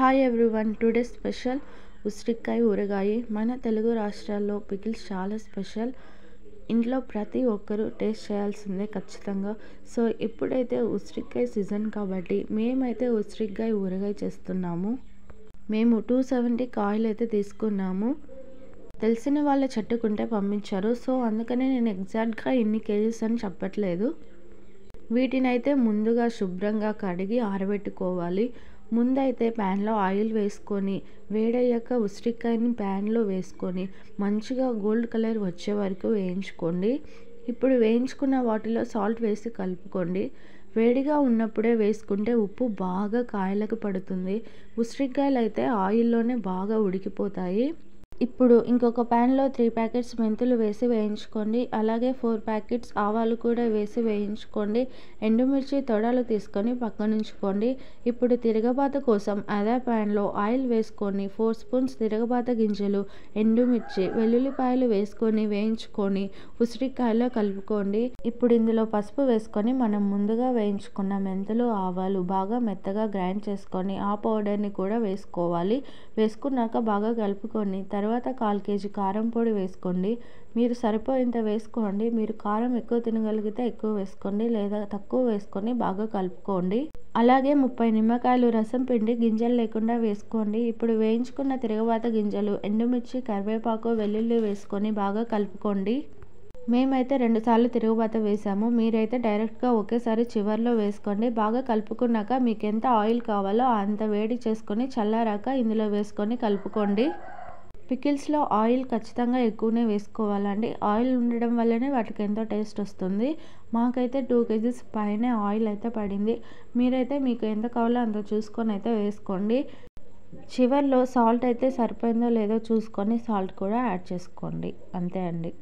Hi everyone, today special ఉసిరికాయ ఊరగాయ. మన తెలుగు రాష్ట్రాల్లో పికిల్స్ చాలా స్పెషల్. ఇంట్లో ప్రతి ఒక్కరూ టేస్ట్ చేయాల్సిందే ఖచ్చితంగా. సో ఇప్పుడైతే ఉసిరికాయ సీజన్ కాబట్టి మేమైతే ఉసిరికాయ ఊరగాయ చేస్తున్నాము. మేము 270 కాయలు అయితే తీసుకున్నాము. తెలిసిన వాళ్ళ చెట్టుకుంటే పంపించారు. సో అందుకనే నేను ఎగ్జాక్ట్గా ఇన్ని కేజీస్ అని చెప్పట్లేదు. వీటినైతే ముందుగా శుభ్రంగా కడిగి ఆరబెట్టుకోవాలి. ముందైతే ప్యాన్లో ఆయిల్ వేసుకొని వేడయ్యాక ఉసిరికాయని ప్యాన్లో వేసుకొని మంచిగా గోల్డ్ కలర్ వచ్చే వరకు వేయించుకోండి. ఇప్పుడు వేయించుకున్న వాటిలో సాల్ట్ వేసి కలుపుకోండి. వేడిగా ఉన్నప్పుడే వేసుకుంటే ఉప్పు బాగా కాయలకు పడుతుంది. ఉసిరికాయలు అయితే ఆయిల్లోనే బాగా ఉడికిపోతాయి. ఇప్పుడు ఇంకొక ప్యాన్లో 3 ప్యాకెట్స్ మెంతులు వేసి వేయించుకోండి. అలాగే 4 ప్యాకెట్స్ ఆవాలు కూడా వేసి వేయించుకోండి. ఎండుమిర్చి తొడలు తీసుకొని పక్కనుంచుకోండి. ఇప్పుడు తిరగబాత కోసం అదే ప్యాన్లో ఆయిల్ వేసుకొని 4 స్పూన్స్ తిరగబాత గింజలు, ఎండుమిర్చి, వెల్లుల్లిపాయలు వేసుకొని వేయించుకొని ఉసిరికాయలో కలుపుకోండి. ఇప్పుడు ఇందులో పసుపు వేసుకొని మనం ముందుగా వేయించుకున్న మెంతులు, ఆవాలు బాగా మెత్తగా గ్రైండ్ చేసుకొని ఆ పౌడర్ని కూడా వేసుకోవాలి. వేసుకున్నాక బాగా కలుపుకొని తర్వాత 1/4 కేజీ కారం పొడి వేసుకోండి. మీరు సరిపోయేంత వేసుకోండి. మీరు కారం ఎక్కువ తినగలిగితే ఎక్కువ వేసుకోండి, లేదా తక్కువ వేసుకొని బాగా కలుపుకోండి. అలాగే 30 నిమ్మకాయలు రసం పిండి గింజలు లేకుండా వేసుకోండి. ఇప్పుడు వేయించుకున్న తిరగబాత గింజలు, ఎండుమిర్చి, కరివేపాకు, వెల్లుల్లి వేసుకొని బాగా కలుపుకోండి. మేమైతే 2 సార్లు తిరగబాత వేసాము. మీరైతే డైరెక్ట్గా ఒకేసారి చివర్లో వేసుకోండి. బాగా కలుపుకున్నాక మీకు ఎంత ఆయిల్ కావాలో అంత వేడి చేసుకొని చల్లారాక ఇందులో వేసుకొని కలుపుకోండి. పికిల్స్లో ఆయిల్ ఖచ్చితంగా ఎక్కువనే వేసుకోవాలండి. ఆయిల్ ఉండడం వల్లనే వాటికి ఎంతో టేస్ట్ వస్తుంది. మాకైతే 2 కేజీస్ పైనే ఆయిల్ అయితే పడింది. మీరైతే మీకు ఎంత కావాలో అంత చూసుకొని అయితే వేసుకోండి. చివర్లో సాల్ట్ అయితే సరిపోయిందో లేదో చూసుకొని సాల్ట్ కూడా యాడ్ చేసుకోండి. అంతే అండి.